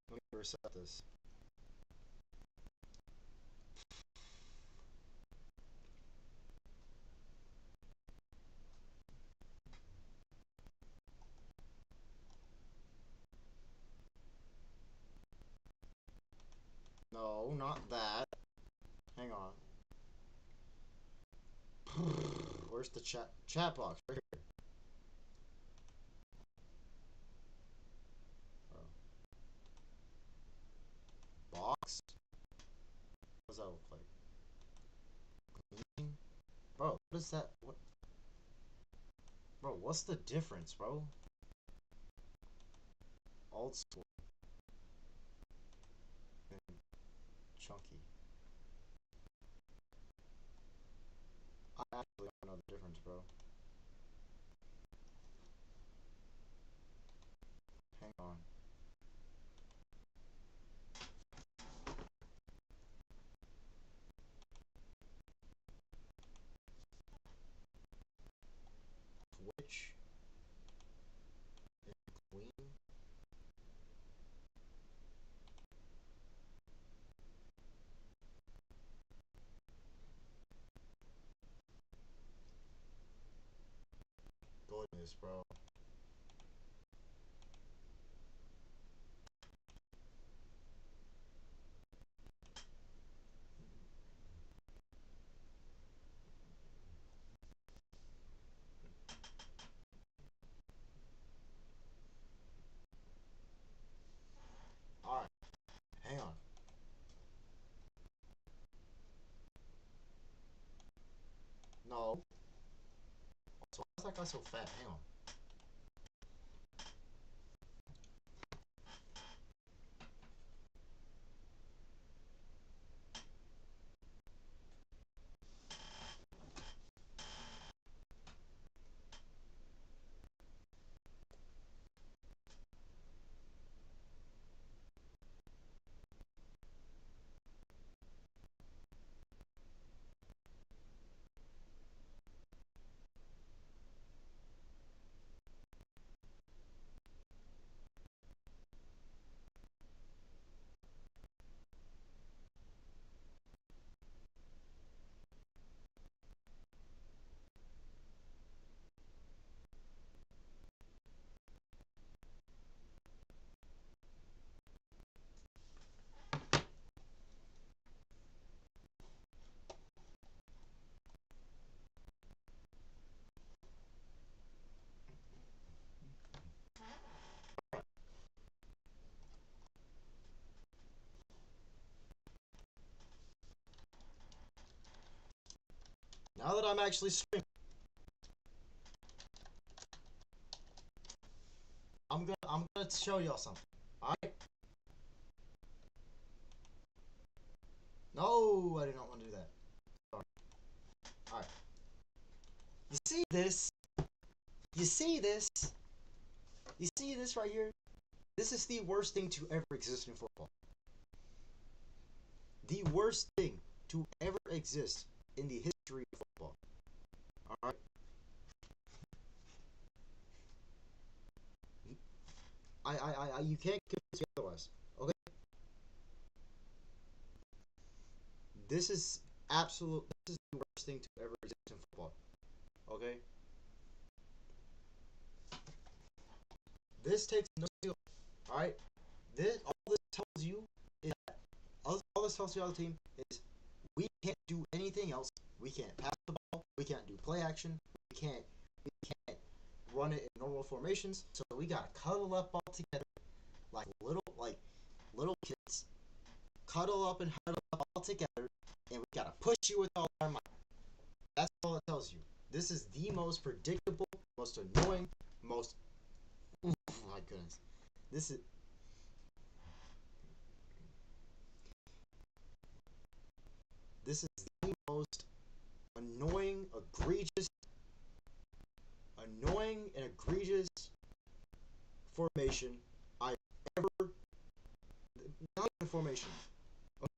Let me reset this. No, not that. Hang on. Where's the chat box? Right here. Box? What does that look like? Clean? Bro, what is that? What? Bro, what's the difference, bro? Old school and chunky. I actually don't know the difference, bro. Hang on. Twitch and clean? Goodness, bro. Alright, hang on. No. So why is that guy so fat? Hang on. Now that I'm actually streaming, I'm gonna show y'all something. Alright? No, I did not want to do that. Sorry. Alright. You see this? You see this? You see this right here? This is the worst thing to ever exist in football. The worst thing to ever exist in the history of football. Alright? You can't convince me otherwise. Okay? This is this is the worst thing to ever exist in football. Okay? This takes no skill. Alright? All this tells you is that all this tells the other team is we can't do anything else. We can't pass the ball. We can't do play action. We can't run it in normal formations. So we gotta cuddle up all together like little kids. Cuddle up and huddle up all together, and we gotta push you with all our might. That's all it tells you. This is the most predictable, most annoying, most. Oh my goodness. This is this is the most annoying, and egregious formation I've ever. Not even formation.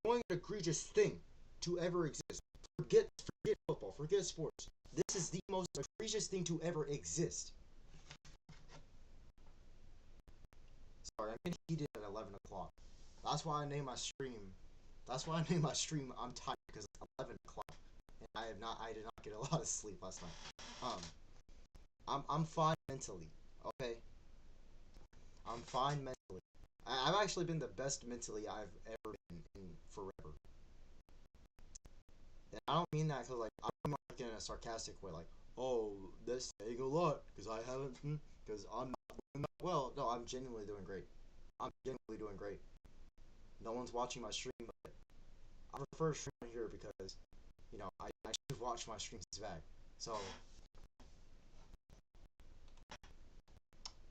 Annoying and egregious thing to ever exist. Forget football. Forget sports. This is the most egregious thing to ever exist. Sorry, I'm getting heated and at 11 o'clock. That's why I named my stream. That's why I named my stream I'm tired, because it's 11 o'clock, and I did not get a lot of sleep last night. I'm fine mentally. Okay. I'm fine mentally. I've actually been the best mentally I've ever been in forever. And I don't mean that because like I'm like in a sarcastic way, like, oh, that's saying a lot because I haven't, because I'm not doing that well. No, I'm genuinely doing great. I'm genuinely doing great. No one's watching my stream, but I prefer streaming here because, you know, I actually watch my streams back. So,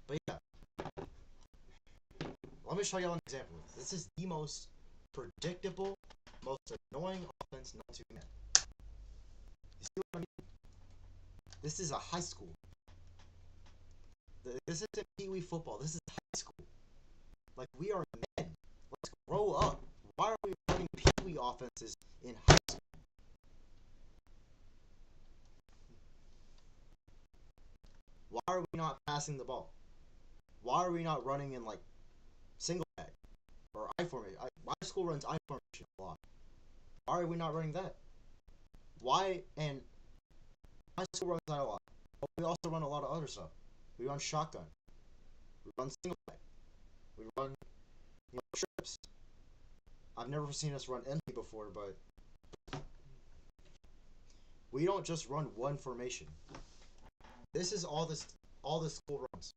but yeah, let me show y'all an example. This is the most predictable, most annoying offense known to man. You see what I mean? This is a high school. This isn't Pee Wee football. This is high school. Like, we are men. Let's grow up. Why are we running Pee Wee offenses in high school? Why are we not passing the ball? Why are we not running in, like, single back or I formation? My school runs I formation a lot. Why are we not running that? Why? And my school runs that a lot. But we also run a lot of other stuff. We run shotgun. We run single back. We run, you know, trips. I've never seen us run empty before, but we don't just run one formation. This is all the school runs.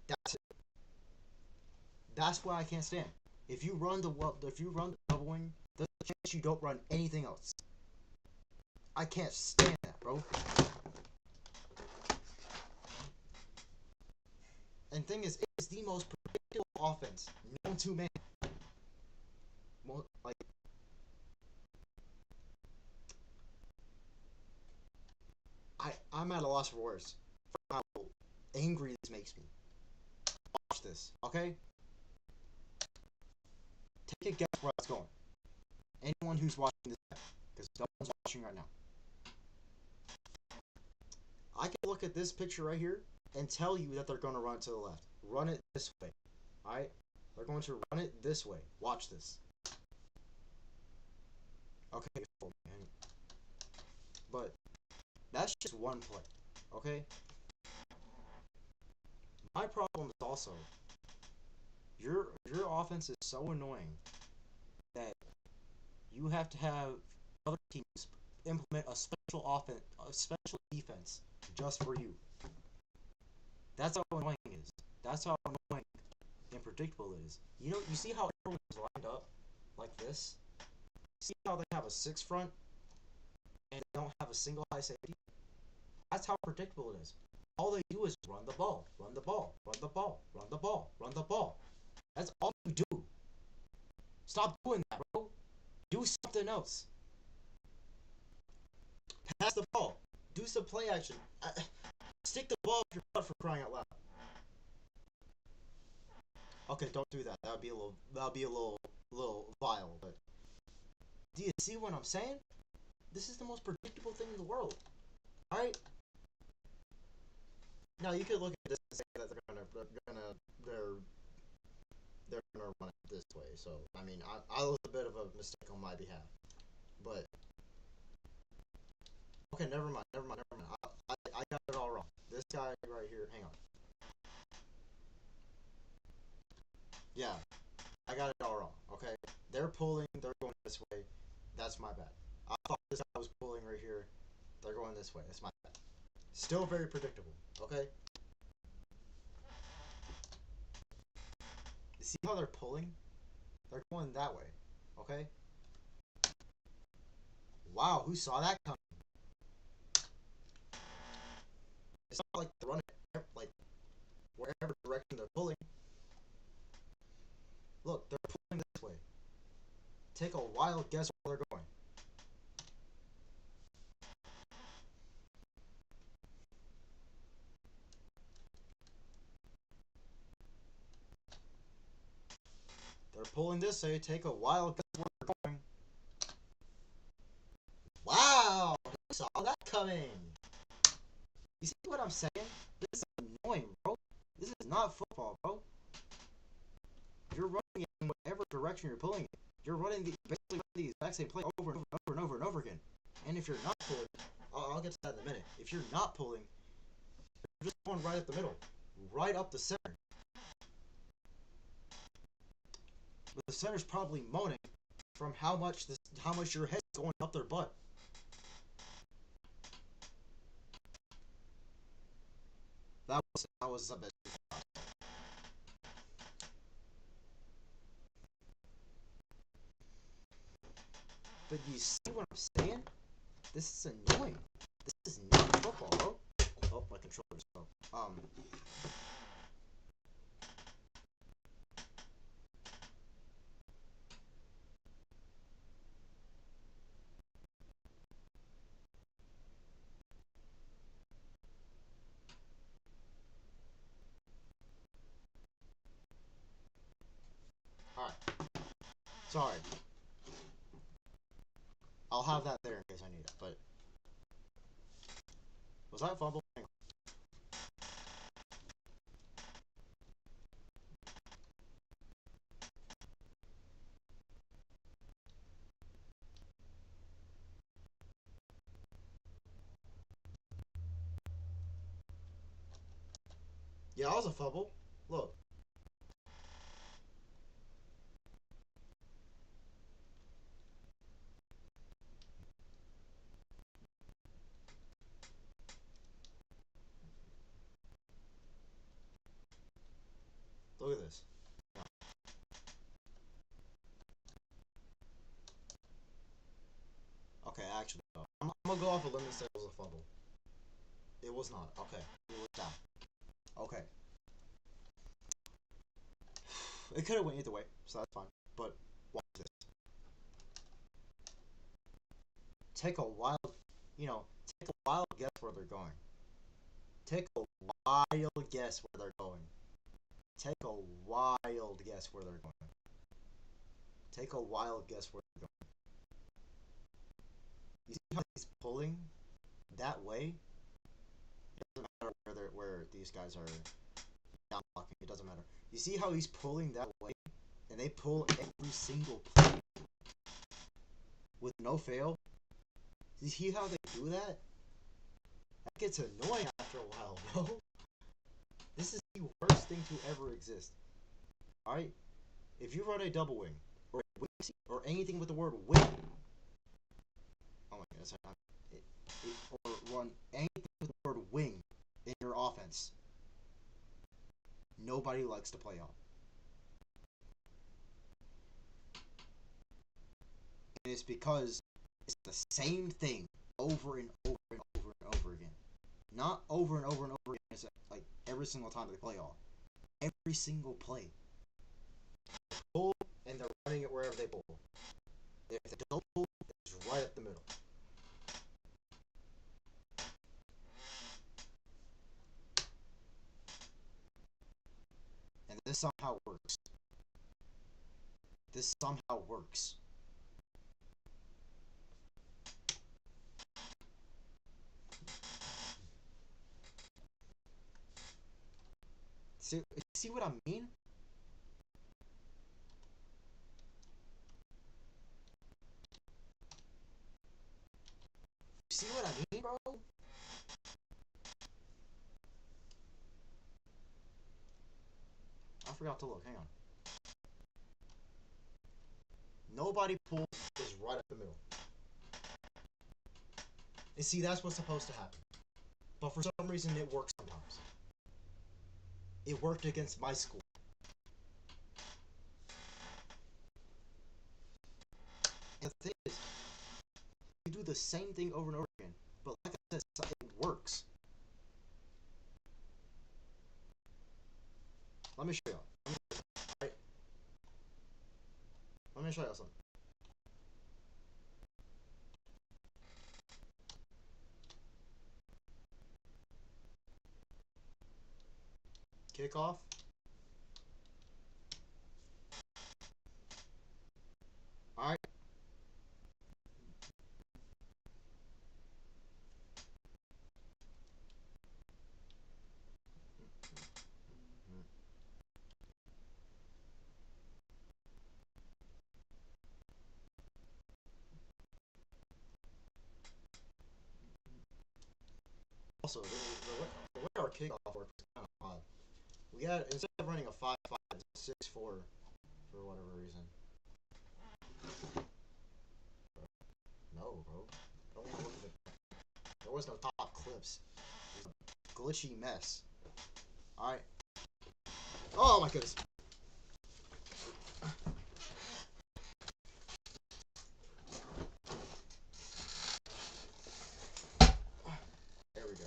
That's it. That's why I can't stand. If you run the double wing, there's a chance you don't run anything else. I can't stand that, bro. And thing is, it's the most predictable offense known to man. Like, I'm at a loss for words for how angry this makes me. Watch this, okay? Take a guess where it's going. Anyone who's watching this, because no one's watching right now. I can look at this picture right here and tell you that they're going to run it to the left. Run it this way. Alright? They're going to run it this way. Watch this. Okay, man. But that's just one play. Okay? My problem is also your offense is so annoying that you have to have other teams implement a special defense just for you. That's how annoying it is. That's how annoying and predictable it is. You know, you see how everyone's lined up like this? See how they have a 6 front and they don't have a single high safety? That's how predictable it is. All they do is run the ball, run the ball, run the ball, run the ball, run the ball. That's all you do. Stop doing that, bro. Do something else. Pass the ball. Do some play action. Stick the ball up your butt, for crying out loud. Okay, don't do that. That would be a little vile. But do you see what I'm saying? This is the most predictable thing in the world. All right. Now you could look at this and say that they're gonna run it this way. So I mean, I was a bit of a mistake on my behalf, but okay, never mind. I got it all wrong. This guy right here, hang on. Yeah, I got it all wrong. Okay, they're pulling. They're going this way. That's my bad. I thought this guy was pulling right here. They're going this way. That's my bad. Still very predictable. Okay. You see how they're pulling? They're going that way. Okay. Wow, who saw that coming? It's not like they're running like wherever direction they're pulling. Look, they're pulling this way. Take a wild guess where they're going. They're pulling this way. Take a wild guess where they're going. Wow! Who saw that coming? You see what I'm saying? This is annoying, bro. This is not football, bro. it in whatever direction you're pulling it. You're basically running the exact same play over and over and over and over again. And if you're not pulling, I'll get to that in a minute. If you're not pulling, you're just going right up the middle, right up the center. But the center's probably moaning from how much your head's going up their butt. That was a bit. But you see what I'm saying? This is annoying. This is not football, bro. Oh, my controller's up. Alright. Sorry. I'll have that there in case I need it, but... Was that a fumble? Yeah, that was a fumble. Look. Look at this. Okay, actually, no. I'm gonna go off a limb and say it was a fumble. It was not. Okay. It was down. Okay. It could have went either way, so that's fine. But watch this. Take a wild, take a wild guess where they're going. Take a wild guess where they're going. Take a wild guess where they're going. Take a wild guess where they're going. You see how he's pulling that way? It doesn't matter where these guys are down blocking. It doesn't matter. You see how he's pulling that way, and they pull every single play with no fail. You see how they do that? That gets annoying after a while, bro. This is the worst thing to ever exist. Alright? If you run a double wing, or anything with the word wing, oh my goodness, or run anything with the word wing in your offense, nobody likes to play on. And it's because it's the same thing over and over and over and over again. Not over and over and over again, it's like every single time they play off. Every single play. They pull, and they're running it wherever they pull. If they don't pull, it's right up the middle. And this somehow works. This somehow works. See what I mean? See what I mean, bro? I forgot to look. Hang on. Nobody pulls is right up the middle. And see, that's what's supposed to happen. But for some reason, it works sometimes. It worked against my school. And the thing is, you do the same thing over and over again. But like I said, it works. Let me show you. Right? Let me show you something. Kickoff. Alright. Also, the way our kickoff works is kind of odd. We got, instead of running a 5-5, it's a 6-4 for whatever reason. No, bro. Don't look at it. There was no top clips. It was a glitchy mess. Alright. Oh my goodness. There we go.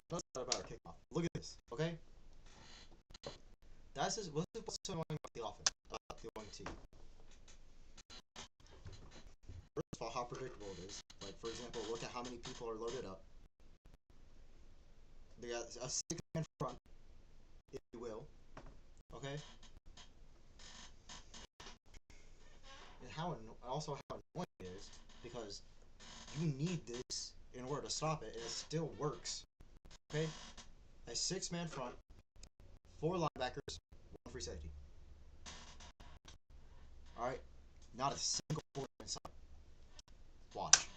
Let's talk about our kickoff. Look at this, okay? That's just what's so annoying about the offense, about the OMT. First of all, how predictable it is. Like, for example, look at how many people are loaded up. They got a 6-man front, if you will. Okay? And also how annoying it is, because you need this in order to stop it, and it still works. Okay? A 6-man front, 4 linebackers, 1 free safety. Alright? Not a single forward inside. Watch.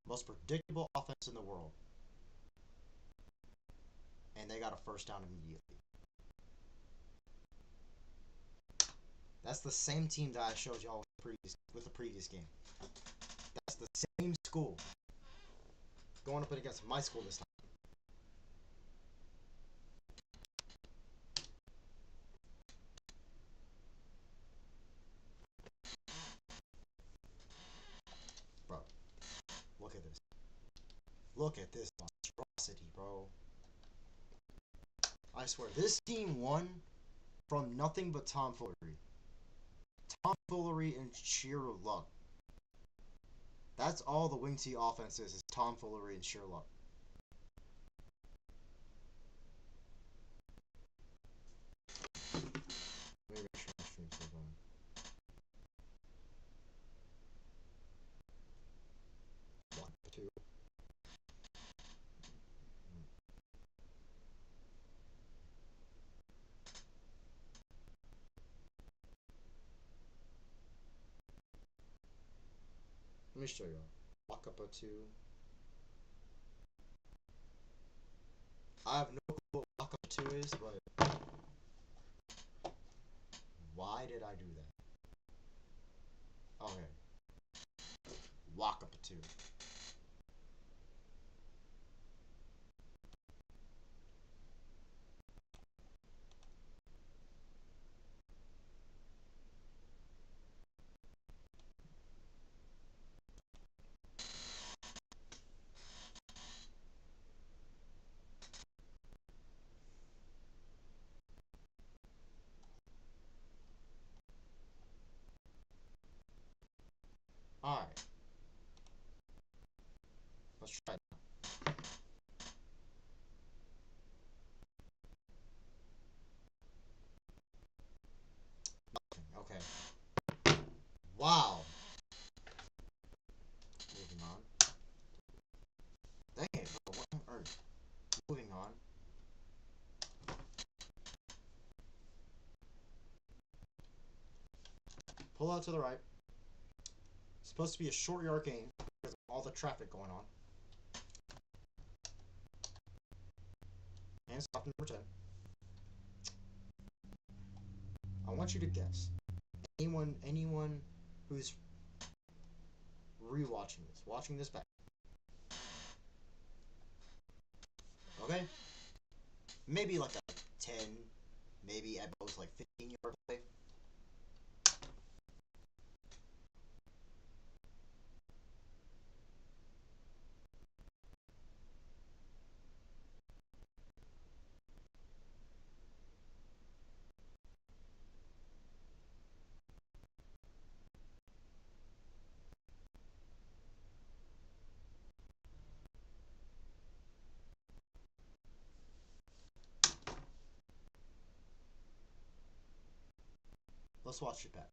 Most predictable offense in the world. And they got a first down immediately. That's the same team that I showed y'all with the previous game. That's the same school. Going up against my school this time. Bro, look at this. Look at this monstrosity, bro. I swear, this team won from nothing but tomfoolery. Tomfoolery and sheer luck. That's all the Wing T offense is tomfoolery and sheer luck. Let me make sure my stream's still going. One, two. Let me show you. Walk up a 2. I have no clue what walk up 2 is, but why did I do that? Okay. Walk up a 2. Alright. Let's try it. Okay. Wow. Moving on. Dang it, bro. What on earth? Moving on. Pull out to the right. It's supposed to be a short yard gain because of all the traffic going on. And stop number 10. I want you to guess. Anyone who's rewatching this, watching this back. Okay? Maybe like a 10, maybe at most like 15-yard play. Let's watch it back.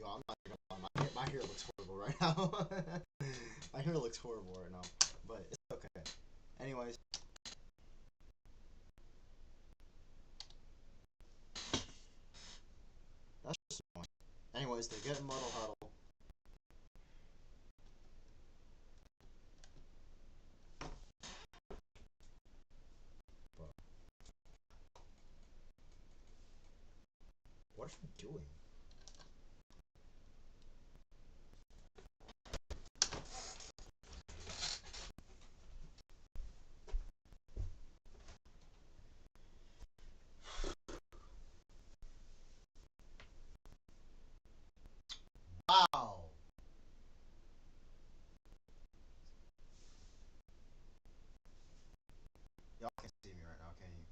I'm not gonna lie. My hair looks horrible right now. My hair looks horrible right now, but it's okay. Anyways, that's just annoying. Anyways, they get in Muddle Huddle. Bro, what are you doing? Wow. Y'all can see me right now, can you?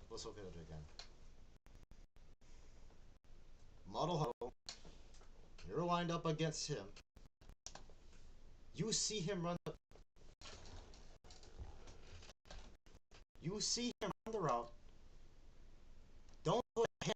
Let's look at it again. Muddle Huddle. You're lined up against him. You see him run the. You see him run the route. Don't put him